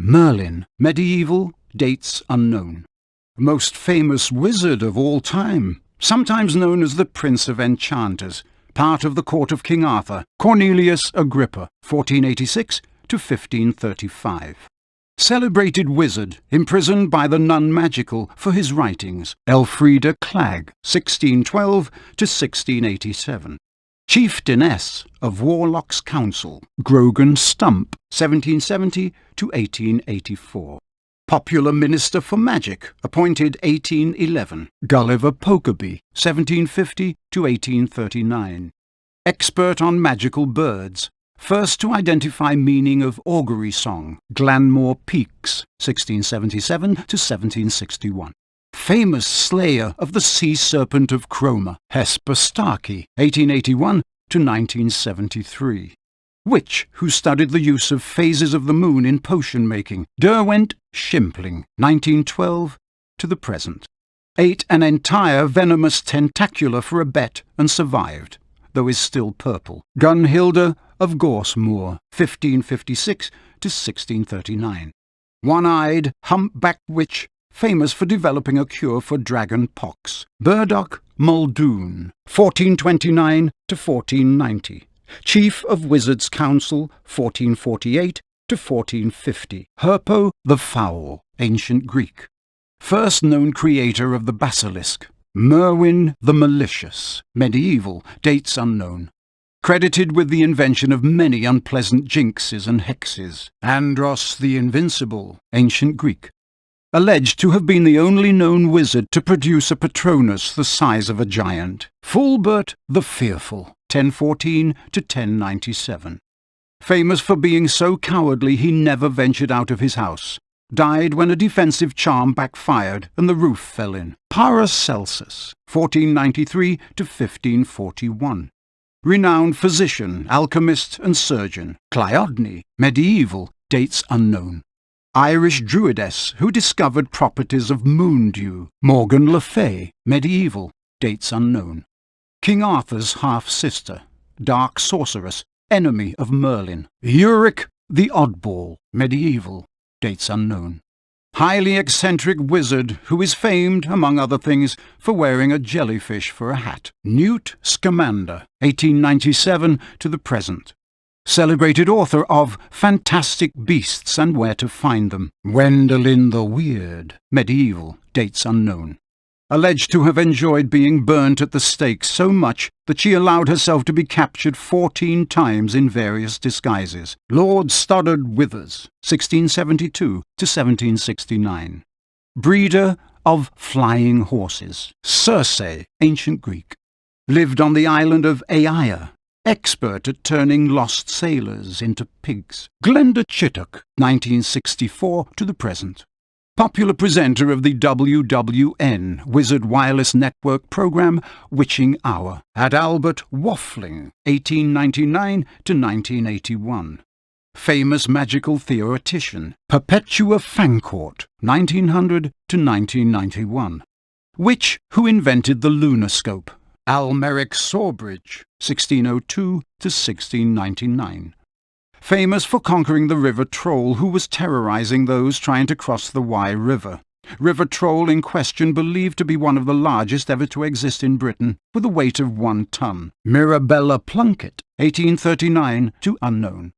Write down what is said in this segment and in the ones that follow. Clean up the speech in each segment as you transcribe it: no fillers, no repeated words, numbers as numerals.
Merlin, medieval, dates unknown. Most famous wizard of all time, sometimes known as the Prince of Enchanters, part of the court of King Arthur, Cornelius Agrippa, 1486 to 1535. Celebrated wizard, imprisoned by the nun Magical for his writings, Elfrida Clegg, 1612 to 1687. Chieftainess of Warlock's Council, Grogan Stump, 1770 to 1884. Popular Minister for Magic, appointed 1811, Gulliver Pokerby, 1750 to 1839. Expert on magical birds, first to identify meaning of augury song, Glanmore Peaks, 1677 to 1761. Famous slayer of the sea serpent of Cromer, Hesper Starkey, 1881 to 1973. Witch who studied the use of phases of the moon in potion making, Derwent Shimpling, 1912 to the present. Ate an entire venomous tentacula for a bet and survived, though is still purple, Gunhilda of Gorsemoor, 1556 to 1639. One-eyed, humpbacked witch, famous for developing a cure for dragon pox, Burdock Muldoon, 1429 to 1490. Chief of Wizards' Council, 1448 to 1450. Herpo the Foul, ancient Greek. First known creator of the basilisk, Merwin the Malicious, medieval, dates unknown. Credited with the invention of many unpleasant jinxes and hexes. Andros the Invincible, ancient Greek. Alleged to have been the only known wizard to produce a Patronus the size of a giant. Fulbert the Fearful, 1014 to 1097. Famous for being so cowardly he never ventured out of his house. Died when a defensive charm backfired and the roof fell in. Paracelsus, 1493 to 1541. Renowned physician, alchemist and surgeon. Cleodne, medieval, dates unknown. Irish druidess who discovered properties of moon dew. Morgan Le Fay, medieval, dates unknown. King Arthur's half-sister, dark sorceress, enemy of Merlin. Uric the Oddball, medieval, dates unknown. Highly eccentric wizard who is famed, among other things, for wearing a jellyfish for a hat. Newt Scamander, 1897 to the present. Celebrated author of Fantastic Beasts and Where to Find Them. Gwendolen the Weird, medieval, dates unknown. Alleged to have enjoyed being burnt at the stake so much that she allowed herself to be captured 14 times in various disguises. Lord Stoddard Withers, 1672 to 1769. Breeder of flying horses. Circe, ancient Greek. Lived on the island of Aia. Expert at turning lost sailors into pigs. Glenda Chittock, 1964 to the present. Popular presenter of the WWN Wizard Wireless Network program Witching Hour. At Albert Waffling, 1899 to 1981. Famous magical theoretician. Perpetua Fancourt, 1900 to 1991. Witch who invented the lunarscope. Almeric Sawbridge, 1602 to 1699. Famous for conquering the river troll who was terrorizing those trying to cross the Wye River. River troll in question believed to be one of the largest ever to exist in Britain, with a weight of 1 ton. Mirabella Plunkett, 1839 to unknown.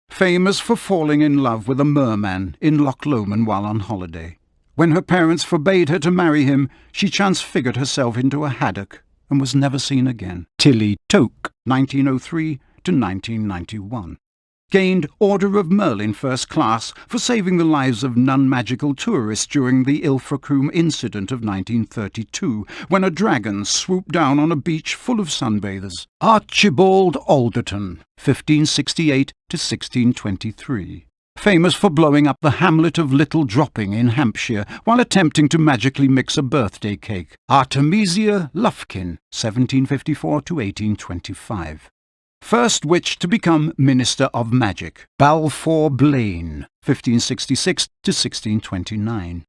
Famous for falling in love with a merman in Loch Lomond while on holiday. When her parents forbade her to marry him, she transfigured herself into a haddock and was never seen again. Tilly Toke, 1903 to 1991. Gained Order of Merlin First Class for saving the lives of non-magical tourists during the Ilfracombe incident of 1932, when a dragon swooped down on a beach full of sunbathers. Archibald Alderton, 1568 to 1623. Famous for blowing up the hamlet of Little Dropping in Hampshire while attempting to magically mix a birthday cake. Artemisia Lufkin, 1754 to 1825. First witch to become Minister of Magic. Balfour Blaine, 1566 to 1629.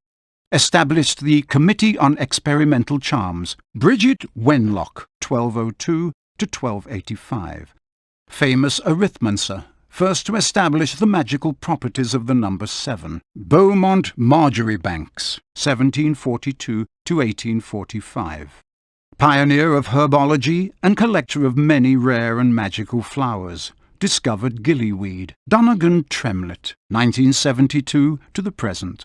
Established the Committee on Experimental Charms. Bridget Wenlock, 1202 to 1285. Famous arithmancer. first to establish the magical properties of the number 7. Beaumont Marjoribanks, 1742 to 1845. Pioneer of herbology and collector of many rare and magical flowers. Discovered gillyweed. Donegan Tremlett, 1972 to the present.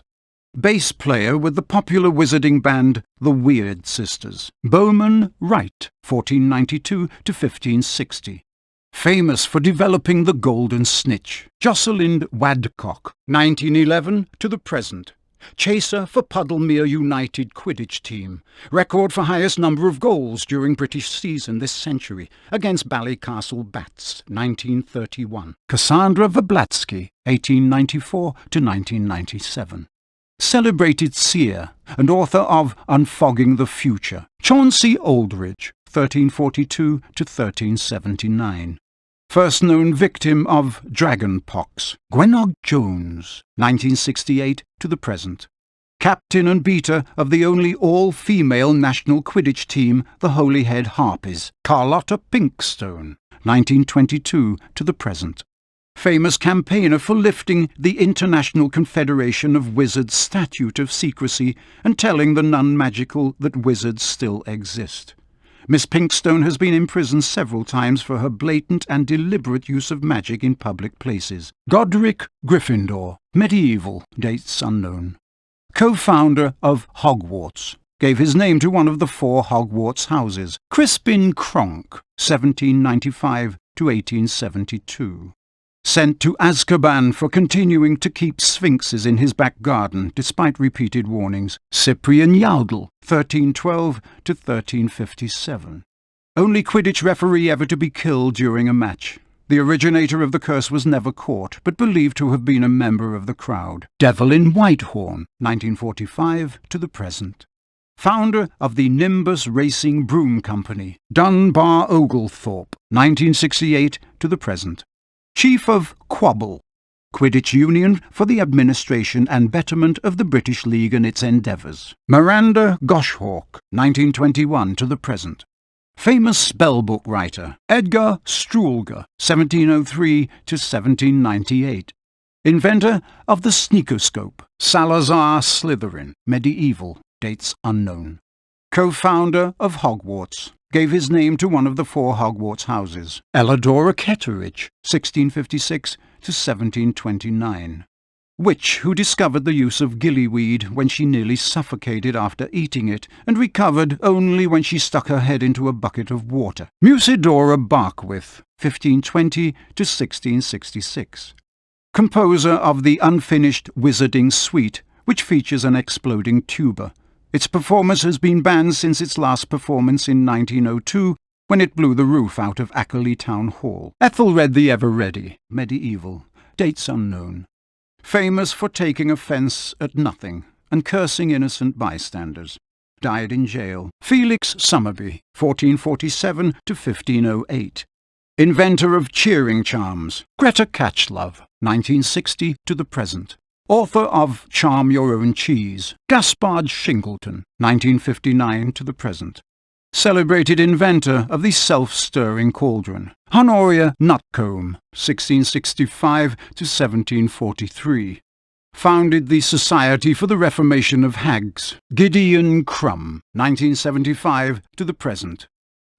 Bass player with the popular wizarding band The Weird Sisters. Bowman Wright, 1492 to 1560. Famous for developing the golden snitch. Jocelyn Wadcock, 1911 to the present. Chaser for Puddlemere United Quidditch team. Record for highest number of goals during British season this century against Ballycastle Bats, 1931. Cassandra Verblatsky, 1894 to 1997. Celebrated seer and author of Unfogging the Future. Chauncey Aldridge, 1342 to 1379. First known victim of dragonpox. Gwenog Jones, 1968 to the present. Captain and beater of the only all-female national Quidditch team, the Holyhead Harpies. Carlotta Pinkstone, 1922 to the present. Famous campaigner for lifting the International Confederation of Wizards Statute of Secrecy and telling the non-magical that wizards still exist. Miss Pinkstone has been imprisoned several times for her blatant and deliberate use of magic in public places. Godric Gryffindor, medieval, dates unknown. Co-founder of Hogwarts, gave his name to one of the 4 Hogwarts houses. Crispin Cronk, 1795 to 1872. Sent to Azkaban for continuing to keep sphinxes in his back garden, despite repeated warnings. Cyprian Yaudel, 1312 to 1357. Only Quidditch referee ever to be killed during a match. The originator of the curse was never caught, but believed to have been a member of the crowd. Devlin Whitehorn, 1945 to the present. Founder of the Nimbus Racing Broom Company. Dunbar Oglethorpe, 1968 to the present. Chief of Quabble, Quidditch Union for the administration and betterment of the British League and its endeavours. Miranda Goshhawk, 1921 to the present. Famous spellbook writer, Edgar Struelger, 1703 to 1798. Inventor of the sneakoscope, Salazar Slytherin, medieval, dates unknown. Co-founder of Hogwarts. Gave his name to one of the 4 Hogwarts houses. Elladora Ketteridge, 1656 to 1729. Witch who discovered the use of gillyweed when she nearly suffocated after eating it, and recovered only when she stuck her head into a bucket of water. Musidora Barkwith, 1520 to 1666. Composer of the unfinished Wizarding Suite, which features an exploding tuba. Its performance has been banned since its last performance in 1902, when it blew the roof out of Ackley Town Hall. Ethelred the Ever-Ready, medieval, dates unknown. Famous for taking offence at nothing and cursing innocent bystanders. Died in jail. Felix Summerby, 1447 to 1508. Inventor of cheering charms. Greta Catchlove, 1960 to the present. Author of Charm Your Own Cheese. Gaspard Shingleton, 1959 to the present. Celebrated inventor of the self-stirring cauldron. Honoria Nutcombe, 1665 to 1743. Founded the Society for the Reformation of Hags. Gideon Crumb, 1975 to the present.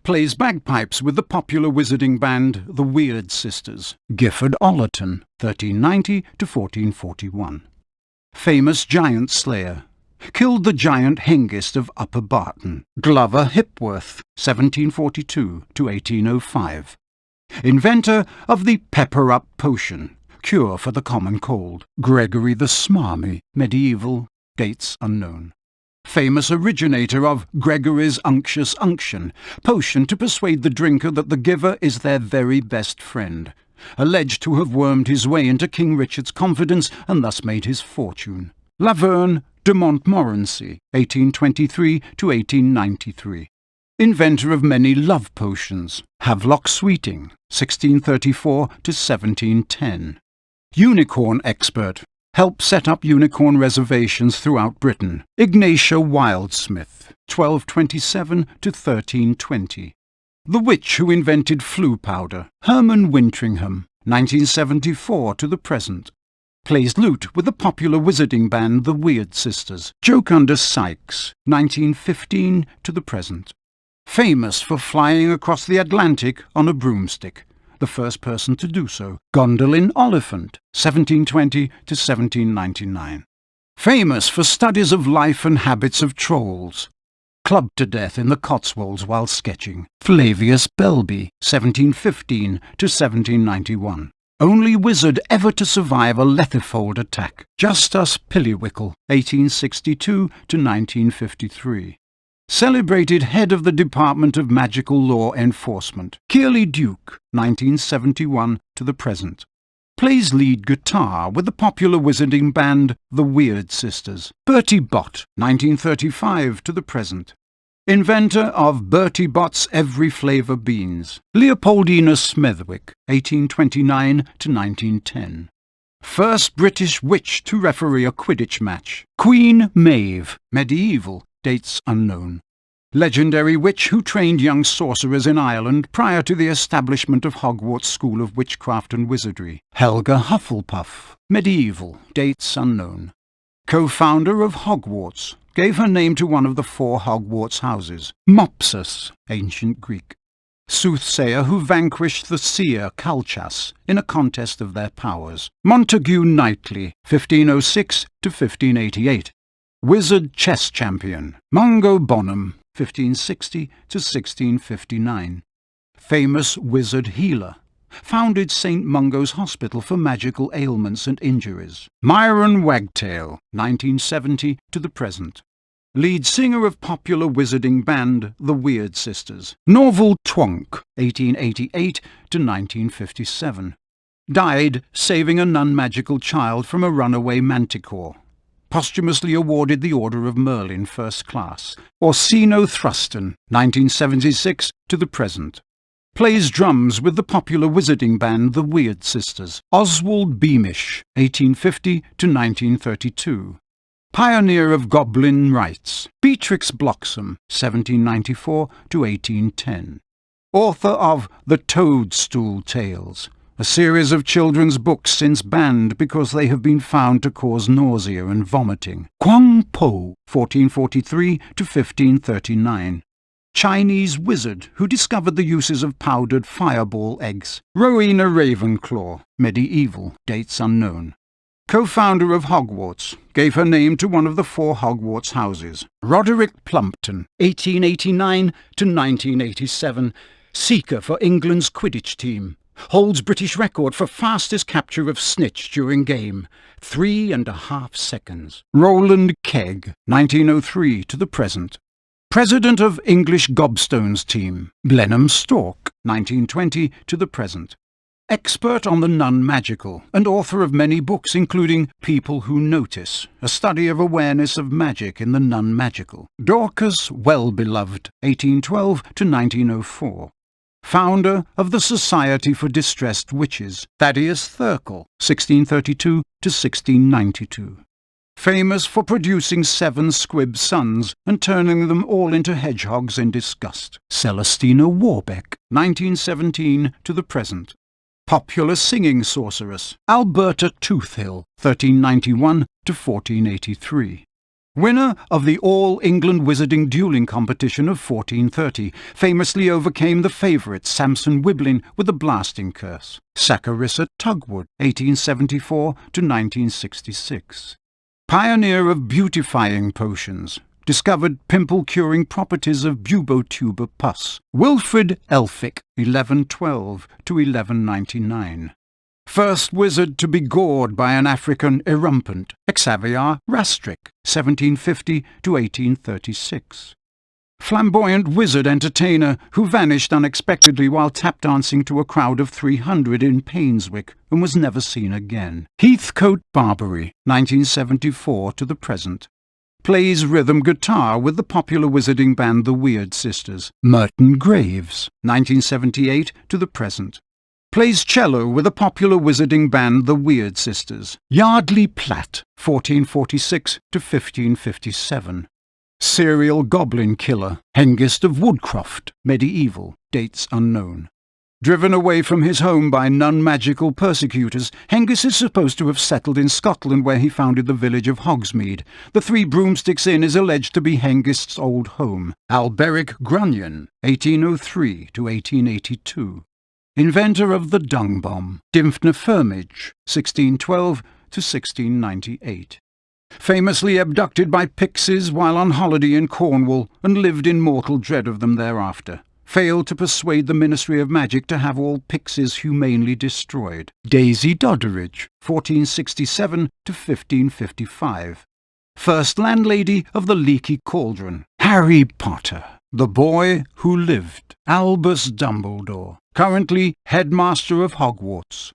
Plays bagpipes with the popular wizarding band The Weird Sisters. Gifford Ollerton, 1390 to 1441. Famous giant slayer. Killed the giant Hengist of Upper Barton. Glover Hipworth, 1742 to 1805. Inventor of the pepper-up potion. Cure for the common cold. Gregory the Smarmy, medieval, dates unknown. Famous originator of Gregory's Unctuous Unction, potion to persuade the drinker that the giver is their very best friend. Alleged to have wormed his way into King Richard's confidence and thus made his fortune. Laverne de Montmorency, 1823 to 1893. Inventor of many love potions. Havelock Sweeting, 1634 to 1710. Unicorn expert. Helped set up unicorn reservations throughout Britain. Ignatia Wildsmith, 1227 to 1320. The witch who invented flu powder. Herman Wintringham, 1974 to the present. Plays lute with the popular wizarding band The Weird Sisters. Jocunda Sykes, 1915 to the present. Famous for flying across the Atlantic on a broomstick, the first person to do so. Gondolin Oliphant, 1720 to 1799. Famous for studies of life and habits of trolls. Clubbed to death in the Cotswolds while sketching. Flavius Belby, 1715 to 1791. Only wizard ever to survive a Lethifold attack. Justus Pillywickle, 1862 to 1953. Celebrated head of the Department of Magical Law Enforcement. Kearley Duke, 1971 to the present. Plays lead guitar with the popular wizarding band The Weird Sisters. Bertie Bott, 1935 to the present. Inventor of Bertie Bott's Every Flavour Beans. Leopoldina Smethwick, 1829 to 1910. First British witch to referee a Quidditch match. Queen Maeve, medieval, dates unknown. Legendary witch who trained young sorcerers in Ireland prior to the establishment of Hogwarts School of Witchcraft and Wizardry. Helga Hufflepuff, medieval, dates unknown. Co-founder of Hogwarts, gave her name to one of the 4 Hogwarts houses. Mopsus, ancient Greek. Soothsayer who vanquished the seer Calchas in a contest of their powers. Montague Knightley, 1506 to 1588. Wizard chess champion. Mungo Bonham, 1560 to 1659. Famous wizard healer. Founded St. Mungo's Hospital for magical ailments and injuries. Myron Wagtail, 1970 to the present. Lead singer of popular wizarding band The Weird Sisters. Norval Twonk, 1888 to 1957. Died saving a non-magical child from a runaway manticore. Posthumously awarded the Order of Merlin First Class. Orsino Thruston, 1976 to the present. Plays drums with the popular wizarding band The Weird Sisters. Oswald Beamish, 1850 to 1932. Pioneer of goblin rites. Beatrix Bloxham, 1794 to 1810. Author of The Toadstool Tales, a series of children's books since banned because they have been found to cause nausea and vomiting. Quang Po, 1443 to 1539. Chinese wizard who discovered the uses of powdered fireball eggs. Rowena Ravenclaw, medieval, dates unknown. Co-founder of Hogwarts, gave her name to one of the 4 Hogwarts houses. Roderick Plumpton, 1889 to 1987, seeker for England's Quidditch team. Holds British record for fastest capture of snitch during game, 3.5 seconds. Roland Kegg, 1903 to the present. President of English Gobstones team. Blenheim Stork, 1920 to the present. Expert on the non-magical, and author of many books including People Who Notice, a study of awareness of magic in the non-magical. Dorcas Well-Beloved, 1812 to 1904. Founder of the Society for Distressed Witches. Thaddeus Thirkell, 1632 to 1692. Famous for producing 7 squib sons and turning them all into hedgehogs in disgust. Celestina Warbeck, 1917 to the present. Popular singing sorceress. Alberta Toothill, 1391 to 1483. Winner of the All-England Wizarding Dueling Competition of 1430, famously overcame the favourite Samson Wiblin with a blasting curse. Saccharissa Tugwood, 1874 to 1966. Pioneer of beautifying potions. Discovered pimple-curing properties of bubotuber pus. Wilfrid Elphick, 1112 to 1199. First wizard to be gored by an African erumpent. Xavier Rastrick, 1750 to 1836. Flamboyant wizard entertainer who vanished unexpectedly while tap dancing to a crowd of 300 in Painswick and was never seen again. Heathcote Barbary, 1974 to the present. Plays rhythm guitar with the popular wizarding band The Weird Sisters. Merton Graves, 1978 to the present. Plays cello with the popular wizarding band The Weird Sisters. Yardley Platt, 1446 to 1557. Serial goblin killer. Hengist of Woodcroft, medieval, dates unknown. Driven away from his home by non-magical persecutors, Hengist is supposed to have settled in Scotland, where he founded the village of Hogsmeade. The Three Broomsticks Inn is alleged to be Hengist's old home. Alberic Grunion, 1803 to 1882. Inventor of the dung bomb. Dymphna Firmage, 1612 to 1698. Famously abducted by pixies while on holiday in Cornwall, and lived in mortal dread of them thereafter. Failed to persuade the Ministry of Magic to have all pixies humanely destroyed. Daisy Doddridge, 1467 to 1555. First landlady of the Leaky Cauldron. Harry Potter, the boy who lived. Albus Dumbledore, currently headmaster of Hogwarts.